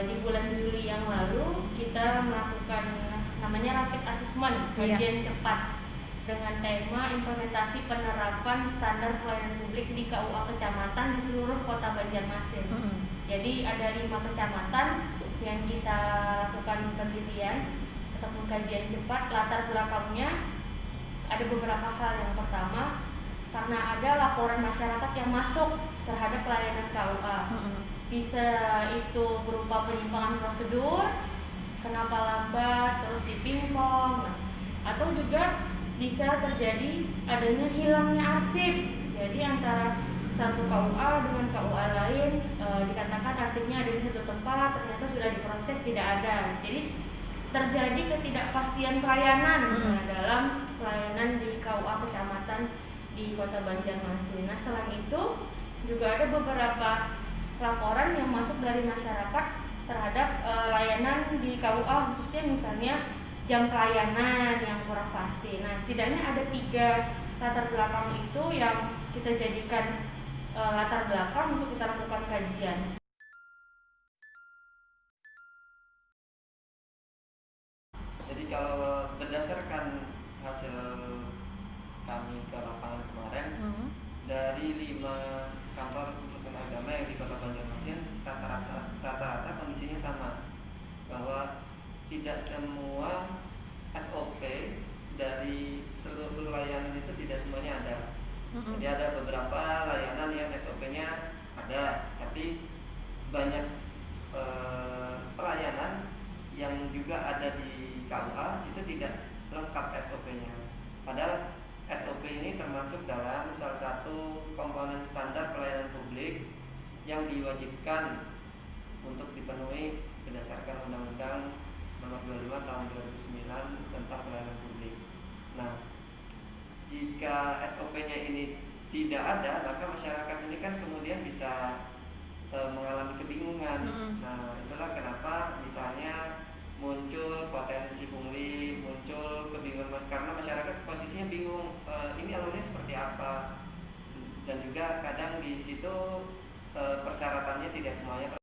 di bulan Juli yang lalu kita melakukan namanya rapid assessment, kajian cepat dengan tema implementasi penerapan standar pelayanan publik di KUA kecamatan di seluruh kota Banjarmasin. Jadi ada 5 kecamatan yang kita lakukan penelitian ataupun kajian cepat. Latar belakangnya ada beberapa hal. Yang pertama, karena ada laporan masyarakat yang masuk terhadap pelayanan KUA. Bisa itu berupa penyimpangan prosedur, kenapa lambat, terus dipingpong, atau juga bisa terjadi adanya hilangnya arsip. Jadi antara satu KUA dengan KUA lain dikatakan arsipnya ada di satu tempat, ternyata sudah diproses tidak ada. Jadi terjadi ketidakpastian pelayanan dalam pelayanan di KUA kecamatan di Kota Banjarmasin. Nah, selain itu juga ada beberapa laporan yang masuk dari masyarakat terhadap layanan di KUA, khususnya misalnya jam pelayanan yang kurang pasti. Nah, setidaknya ada 3 latar belakang itu yang kita jadikan latar belakang untuk kita lakukan kajian. Jadi kalau berdasarkan hasil kami ke lapangan kemarin, dari 5 kantor urusan agama yang di Kota Banjarmasin, rata-rata kondisinya sama, bahwa tidak semua SOP dari seluruh layanan itu tidak semuanya ada. Jadi ada beberapa layanan yang SOP-nya ada, tapi banyak pelayanan yang juga ada di KUA itu tidak lengkap SOP-nya. Padahal SOP ini termasuk dalam salah satu komponen standar pelayanan publik yang diwajibkan untuk dipenuhi berdasarkan Undang-Undang Nomor 25 Tahun 2009 tentang pelayanan publik. Nah, jika SOP-nya ini tidak ada, maka masyarakat ini kan kemudian bisa mengalami kebingungan. Nah, itulah kenapa misalnya muncul potensi pungli, muncul kebingungan karena masyarakat posisinya bingung, ini alurnya seperti apa, dan juga kadang di situ persyaratannya tidak semuanya.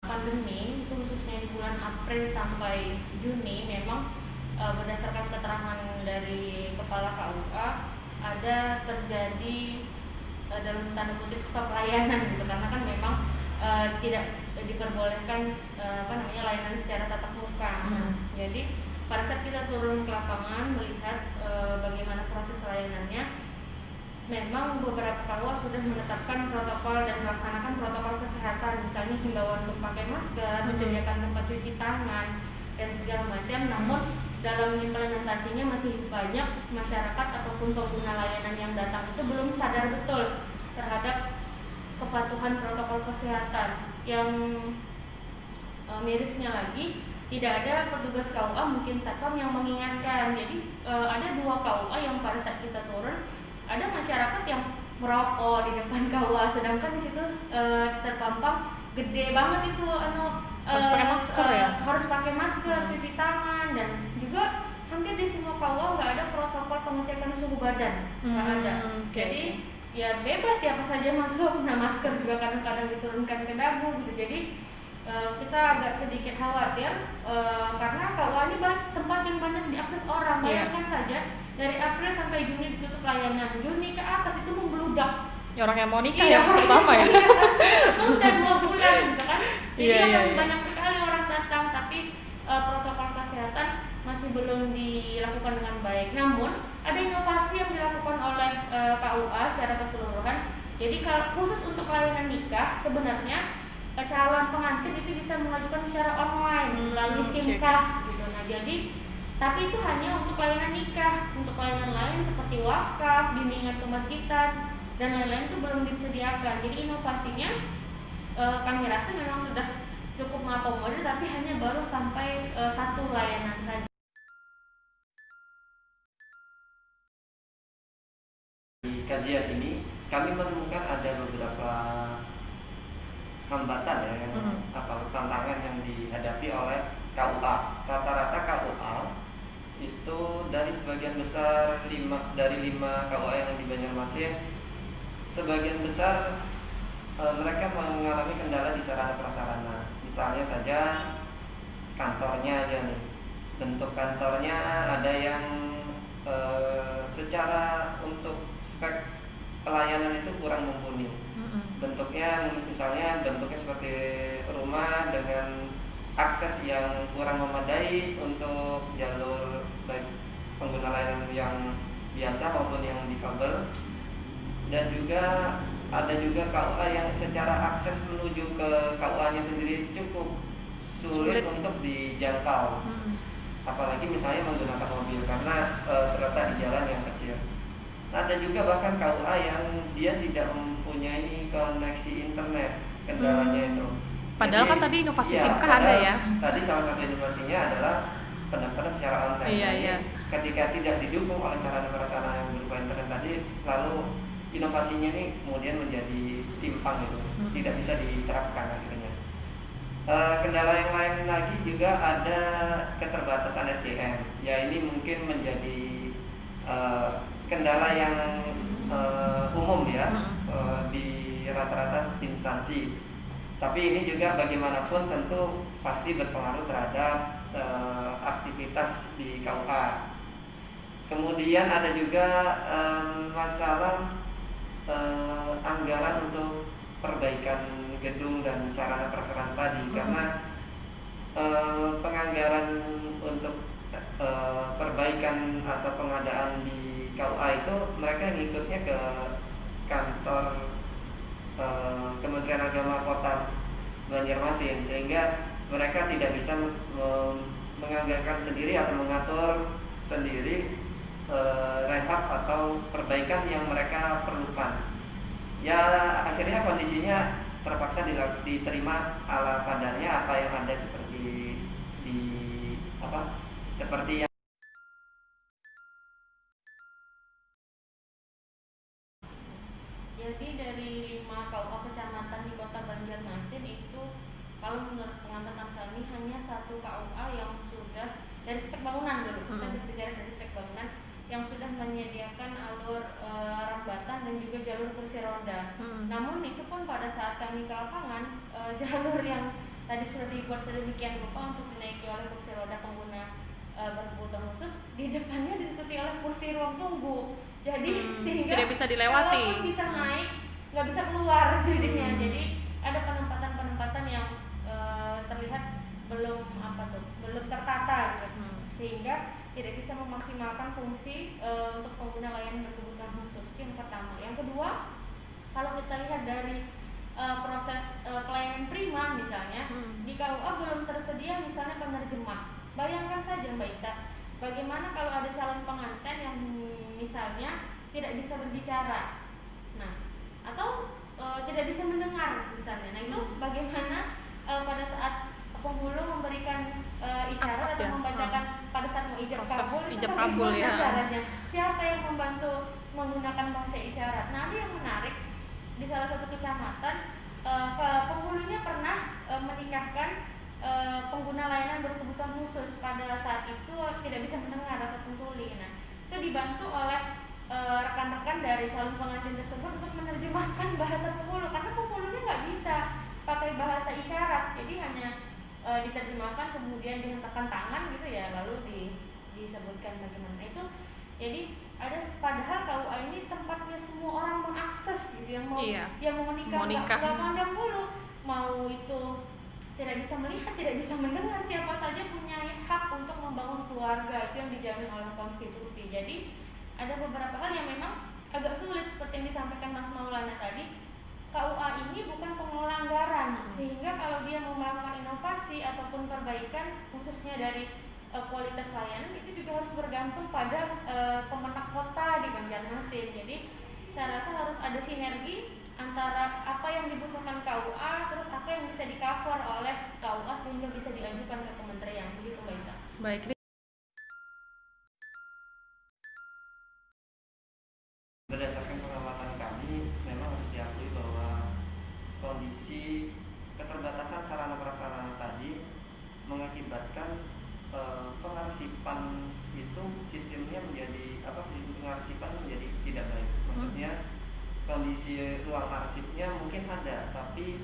Pandemi itu khususnya di bulan April sampai Juni memang berdasarkan keterangan dari Kepala KUA ada terjadi dalam tanda kutip stop layanan gitu, karena kan memang tidak diperbolehkan layanan secara tatap muka. Jadi pada saat kita turun ke lapangan melihat bagaimana proses layanannya, memang beberapa KUA sudah menetapkan protokol dan melaksanakan protokol kesehatan, misalnya himbauan untuk pakai masker, disediakan tempat cuci tangan dan segala macam. Namun dalam implementasinya masih banyak masyarakat ataupun pengguna layanan yang datang itu belum sadar betul terhadap kepatuhan protokol kesehatan. Yang mirisnya lagi, tidak ada petugas KUA, mungkin satpam yang mengingatkan. Jadi ada 2 KUA yang pada saat kita turun ada masyarakat yang merokok di depan KUA, sedangkan di situ terpampang gede banget itu harus pakai masker ya? Harus pakai masker, cuci tangan, dan juga hampir di semua KUA nggak ada protokol pengecekan suhu badan, nggak ada. Jadi ya bebas siapa saja masuk. Nah, masker juga kadang-kadang diturunkan ke dagu gitu. Jadi kita agak sedikit khawatir karena KUA ini tempat yang banyak diakses orang. Bayangkan saja dari April sampai Juni ditutup layanan, Juni ke atas itu membludak. Ya orang yang mau nikah ya pertama ya. Dan 2 bulan gitu kan. Jadi banyak sekali orang datang, tapi protokol kesehatan masih belum dilakukan dengan baik. Namun ada inovasi yang dilakukan oleh KUA secara keseluruhan. Jadi kalau khusus untuk layanan nikah, sebenarnya calon pengantin itu bisa mengajukan secara online melalui SIMKAH gitu. Nah, jadi tapi itu hanya untuk layanan nikah. Untuk layanan lain seperti wakaf, bimbingan kemasjidan dan lain-lain itu belum disediakan. Jadi inovasinya kami rasa memang sudah cukup mengakomodir, tapi hanya baru sampai 1 layanan saja. Di kajian ini kami menemukan ada beberapa hambatan atau tantangan yang dihadapi oleh KUA. Rata-rata KUA itu dari sebagian besar dari 5 KUA yang di Banjarmasin, sebagian besar mereka mengalami kendala di sarana prasarana. Misalnya saja kantornya aja nih, bentuk kantornya ada yang secara untuk spek pelayanan itu kurang mumpuni. Bentuknya misalnya seperti rumah dengan akses yang kurang memadai untuk jalur baik pengguna layanan yang biasa maupun yang difabel, dan juga ada juga KUA yang secara akses menuju ke KUA-nya sendiri cukup sulit untuk dijangkau. Apalagi misalnya menggunakan mobil karena terletak di jalan yang kecil. Ada juga bahkan KUA yang dia tidak mempunyai koneksi internet, kendalanya itu. Padahal Jadi, kan tadi inovasi ya, SIM kan ada ya. Tadi salah satu inovasinya adalah pendaftaran secara online. Iya, Jadi, iya. ketika tidak didukung oleh sarana-prasarana yang berupa internet tadi, lalu inovasinya ini kemudian menjadi timpang itu, tidak bisa diterapkan akhirnya. Kendala yang lain lagi juga ada keterbatasan SDM. Ya ini mungkin menjadi kendala yang umum ya di rata-rata instansi. Tapi ini juga bagaimanapun tentu pasti berpengaruh terhadap aktivitas di KUA. Kemudian ada juga masalah anggaran untuk perbaikan gedung dan sarana prasarana tadi, karena penganggaran untuk perbaikan atau pengadaan di KUA itu mereka ngikutnya ke kantor Kementerian Agama Kota Banjarmasin, sehingga mereka tidak bisa menganggarkan sendiri atau mengatur sendiri rehab atau perbaikan yang mereka perlukan. Ya akhirnya kondisinya terpaksa diterima ala kadarnya apa yang ada seperti yang Jadi dari 5 KUA kecamatan di Kota Banjarmasin itu, kalau menurut pengamatan kami hanya 1 KUA yang sudah dari spek bangunan dulu, kita berbicara dari spek bangunan yang sudah menyediakan alur rambatan dan juga jalur kursi roda. Namun itu pun pada saat kami ke lapangan, jalur yang tadi sudah dibuat sedemikian rupa untuk dinaiki oleh kursi roda pengguna berkebutuhan khusus, di depannya ditutupi oleh kursi ruang tunggu. Jadi sehingga tidak bisa dilewati. Walaupun bisa naik, nggak bisa keluar jadinya. Jadi ada penempatan yang terlihat belum tertata gitu. Sehingga tidak bisa memaksimalkan fungsi untuk pengguna layanan berkebutuhan khusus. Itu yang pertama. Yang kedua, kalau kita lihat dari proses pelayanan prima misalnya, di KUA belum tersedia misalnya penerjemah. Bayangkan saja Mbak Ita, bagaimana kalau ada calon pengantin yang misalnya tidak bisa berbicara, atau tidak bisa mendengar misalnya. Nah itu bagaimana pada saat penghulu memberikan isyarat atau membacakan pada saat mau ijab kabul ya. Isyaratnya siapa yang membantu menggunakan bahasa isyarat? Nah, ada yang menarik di salah satu kecamatan, penghulunya pernah menikahkan pengguna layanan berkebutuhan khusus, pada saat itu tidak bisa mendengar ataupun tuli. Nah, itu dibantu oleh rekan-rekan dari calon pengantin tersebut untuk menerjemahkan bahasa penghulu, karena penghulunya nggak bisa pakai bahasa isyarat, jadi hanya diterjemahkan kemudian dihentakkan tangan gitu ya, lalu disebutkan bagaimana itu. Jadi ada, padahal KUA ini tempatnya semua orang mengakses gitu, yang mau nikah nggak pandang bulu, mau itu tidak bisa melihat, tidak bisa mendengar, siapa saja punya hak untuk membangun keluarga, itu yang dijamin oleh konstitusi. Jadi ada beberapa hal yang memang agak sulit, seperti yang disampaikan Mas Maulana tadi. KUA ini bukan pengelola anggaran, sehingga kalau dia mau melakukan inovasi ataupun perbaikan khususnya dari kualitas layanan, itu juga harus bergantung pada pemerintah kota di Banjarmasin. Jadi saya rasa harus ada sinergi antara apa yang dibutuhkan KUA, terus apa yang bisa di-cover oleh KUA sehingga bisa diajukan ke kementerian. Begitu Mbak Ita. Baik. Berdasarkan pengamatan kami, memang harus diakui bahwa kondisi keterbatasan sarana prasarana tadi mengakibatkan pengarsipan itu sistemnya menjadi pengarsipan menjadi tidak baik. Maksudnya kondisi ruang arsipnya mungkin ada, tapi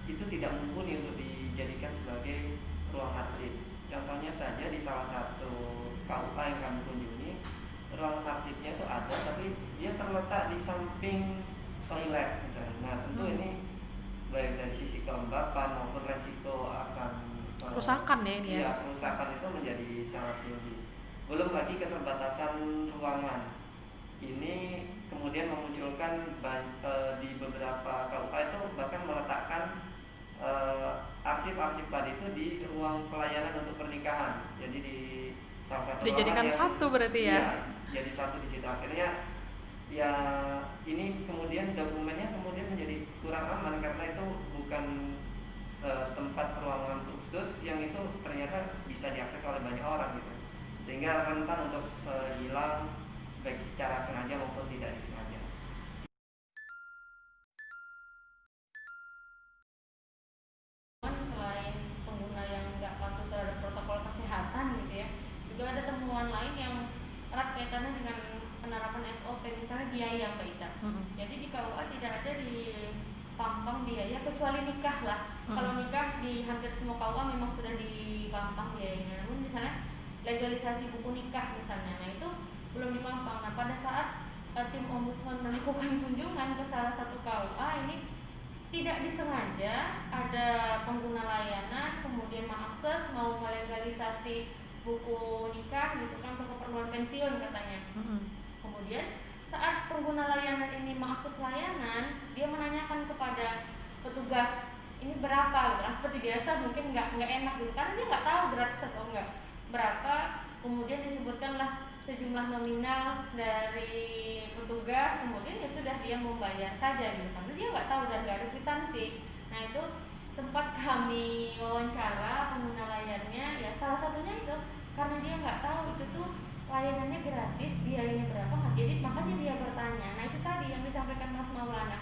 itu tidak mumpuni untuk dijadikan sebagai ruang arsip. Contohnya saja di salah satu KUA yang kami kunjungi, ruang arsipnya itu ada, tapi dia terletak di samping toilet misalnya. Nah tentu ini baik dari sisi kelembapan maupun resiko akan Kerusakan ya ini ya. iya, kerusakan itu menjadi sangat tinggi. Belum lagi keterbatasan ruangan. Ini kemudian memunculkan di beberapa KUA itu bahkan meletakkan arsip-arsip tadi itu di ruang pelayanan untuk pernikahan. Jadi di salah satu Dijadikan ruangan satu berarti ya. iya, jadi satu di situ. Akhirnya ya ini kemudian dokumennya kemudian menjadi kurang aman karena itu bukan tempat ruangan khusus yang itu ternyata bisa diakses oleh banyak orang gitu, sehingga rentan untuk hilang baik secara sengaja maupun tidak disengaja. Selain pengguna yang nggak patuh terhadap protokol kesehatan gitu ya, juga ada temuan lain yang erat kaitannya dengan penerapan SOP, misalnya biaya Mbak Ita. Jadi di KUA tidak ada di pampang biaya kecuali nikah lah. Kalau nikah di hampir semua KUA memang sudah dipampang biayanya. Namun misalnya legalisasi buku nikah misalnya, nah itu belum dipampang. Nah pada saat tim ombudsman melakukan kunjungan ke salah satu KUA ini tidak disengaja ada pengguna layanan kemudian mengakses mau melegalisasi buku nikah gitu kan untuk keperluan pensiun katanya. Kemudian saat pengguna layanan ini mengakses layanan, dia menanyakan kepada petugas ini berapa gitu. Nah, seperti biasa mungkin nggak enak gitu karena dia nggak tahu gratis atau enggak berapa. Kemudian disebutkanlah sejumlah nominal dari petugas, kemudian ya sudah dia membayar saja gitu karena dia nggak tahu dan nggak ada kwitansi. Nah itu sempat kami wawancara pengguna layanannya, ya salah satunya itu karena dia nggak tahu itu tuh layanannya gratis, biayanya berapa, jadi makanya dia bertanya. Nah itu tadi yang disampaikan Mas Maulana,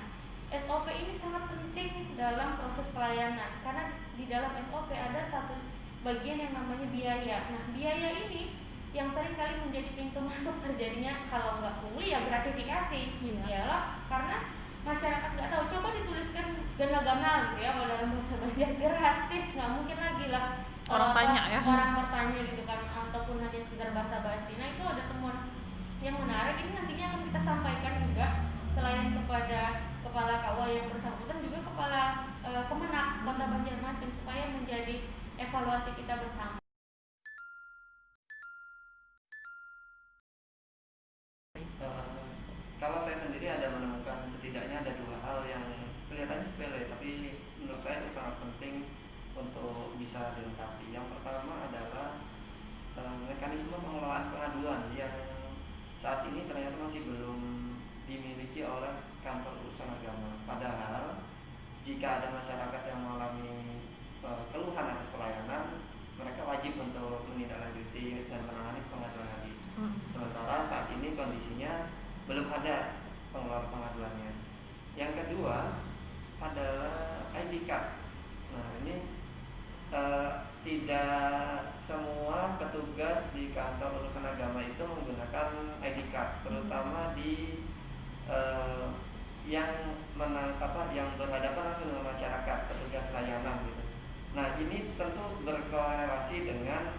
SOP ini sangat penting dalam proses pelayanan karena di dalam SOP ada satu bagian yang namanya biaya. Nah biaya ini yang sering kali menjadi pintu masuk terjadinya kalau nggak pungli ya gratifikasi. Iyalah karena masyarakat nggak tahu, coba dituliskan ganal-ganal gitu ya kalau dalam bahasa Banjar, gratis, nggak mungkin lagi lah orang tanya ya, orang bertanya gitu kan, ataupun hanya sekedar basa-basi. Nah itu ada temuan yang menarik, ini nantinya akan kita sampaikan juga selain kepada kepala KUA yang bersangkutan juga kepala Kemenak Kota Banjarmasin supaya menjadi evaluasi kita bersama. Kalau saya sendiri ada menemukan setidaknya ada dua hal yang kelihatannya sepele tapi menurut saya itu sangat penting untuk bisa dilengkapi. Yang pertama adalah mekanisme pengelolaan pengaduan yang saat ini ternyata masih belum dimiliki oleh kantor urusan agama. Padahal jika ada masyarakat yang mengalami keluhan atas pelayanan, mereka wajib untuk menindaklanjuti dan menangani pengaduan tadi. Sementara saat ini kondisinya belum ada pengaduannya. Yang kedua adalah ID card. Nah ini tidak semua petugas di kantor urusan agama itu menggunakan ID card, terutama di yang berhadapan langsung dengan masyarakat, petugas layanan gitu. Nah ini tentu berkorelasi dengan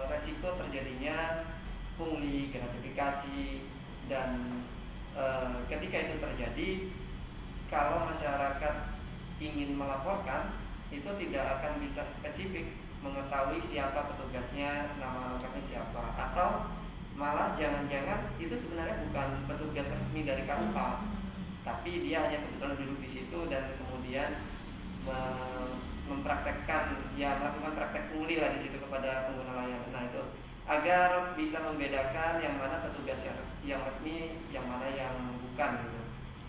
resiko terjadinya pungli, gratifikasi, dan ketika itu terjadi, kalau masyarakat ingin melaporkan itu tidak akan bisa spesifik mengetahui siapa petugasnya, nama lengkapnya siapa, atau malah jangan-jangan itu sebenarnya bukan petugas resmi dari KUA, tapi dia hanya kebetulan duduk di situ dan kemudian mempraktekkan, ya melakukan praktek pungli lah di situ kepada pengguna layanan. Nah itu agar bisa membedakan yang mana petugas yang resmi, yang mana yang bukan gitu.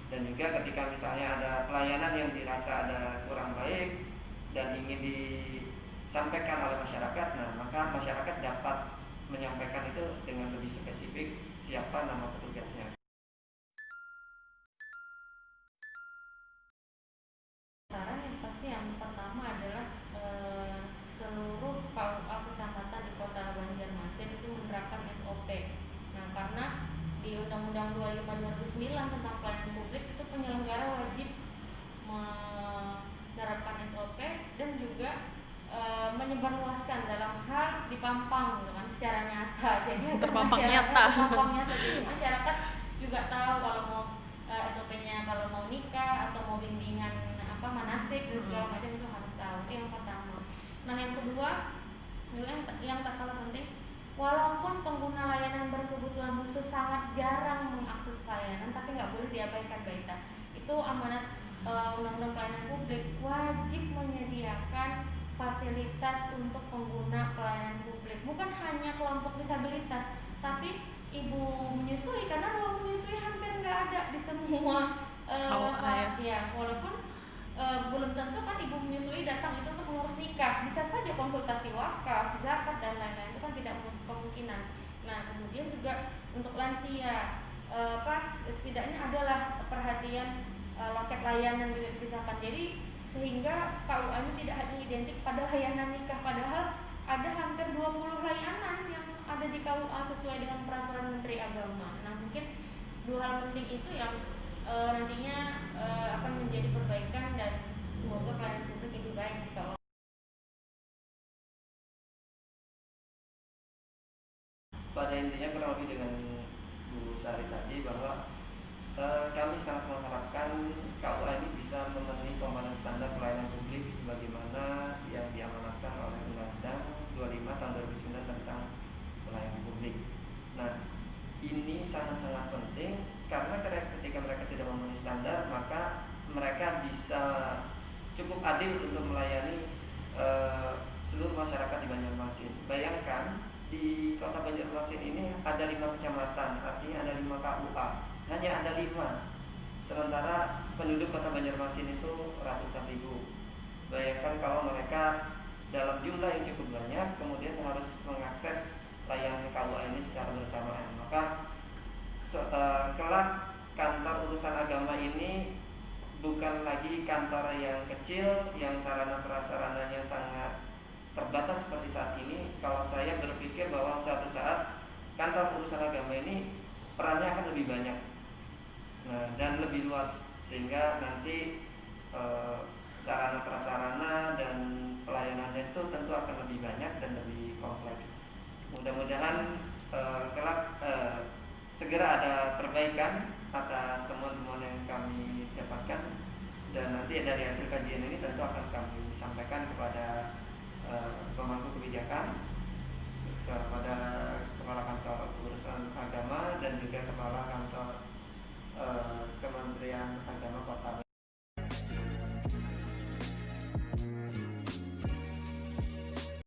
Dan juga ketika misalnya ada pelayanan yang dirasa ada kurang baik dan ingin disampaikan oleh masyarakat, nah maka masyarakat dapat menyampaikan itu dengan lebih spesifik siapa nama petugasnya. Saran yang pasti yang pertama adalah seluruh KUA kecamatan di Kota Banjarmasin itu menerapkan SOP. Nah karena di Undang-Undang 25/2009 terpampang gitu kan secara nyata. Jadi Terpampang masyarakat- nyata. terpampang nyata. Jadi masyarakat juga tahu kalau mau SOP-nya kalau mau nikah atau mau bimbingan manasik dan segala macam itu harus tahu. Itu yang pertama. Nah yang kedua juga yang tak kalah penting, walaupun pengguna layanan berkebutuhan khusus sangat jarang mengakses layanan, tapi nggak boleh diabaikan Baita. Itu amanat Undang-Undang Pelayanan Publik, wajib menyediakan fasilitas untuk pengguna pelayanan publik. Bukan hanya kelompok disabilitas, tapi ibu menyusui, karena ruang menyusui hampir nggak ada di semua ya, walaupun belum tentu kan ibu menyusui datang itu untuk mengurus nikah, bisa saja konsultasi wakaf, zakat dan lain-lain, itu kan tidak kemungkinan. Nah kemudian juga untuk lansia, setidaknya adalah perhatian loket layanan juga dipisahkan. Jadi sehingga KUA ini tidak hanya identik pada layanan nikah, padahal ada hampir 20 layanan yang ada di KUA sesuai dengan peraturan Menteri Agama. Nah mungkin dua hal penting itu yang nantinya akan menjadi perbaikan dan semoga pelayanan publik lebih baik di KUA. Pada intinya kurang lebih dengan Bu Sari tadi bahwa kami sangat mengharapkan KUA ini bisa memenuhi komponen standar pelayanan publik sebagaimana yang diamanatkan oleh Undang-Undang 25 tahun 2009 tentang pelayanan publik. Nah, ini sangat-sangat penting karena ketika mereka sudah memenuhi standar, maka mereka bisa cukup adil untuk melayani seluruh masyarakat di Banjarmasin. Bayangkan di kota Banjarmasin ini ada 5 kecamatan, artinya ada 5 KUA, hanya ada 5. Sementara penduduk kota Banjarmasin itu ratusan ribu. Bayangkan kalau mereka dalam jumlah yang cukup banyak kemudian harus mengakses layanan KUA ini secara bersamaan, maka kelak kantor urusan agama ini bukan lagi kantor yang kecil yang sarana prasarananya sangat terbatas seperti saat ini. Kalau saya berpikir bahwa suatu saat kantor urusan agama ini perannya akan lebih banyak, dan lebih luas, sehingga nanti sarana prasarana dan pelayanannya itu tentu akan lebih banyak dan lebih kompleks. Mudah-mudahan kelak segera ada perbaikan atas temuan-temuan yang kami dapatkan, dan nanti dari hasil kajian ini tentu akan kami sampaikan kepada pemangku kebijakan, kepada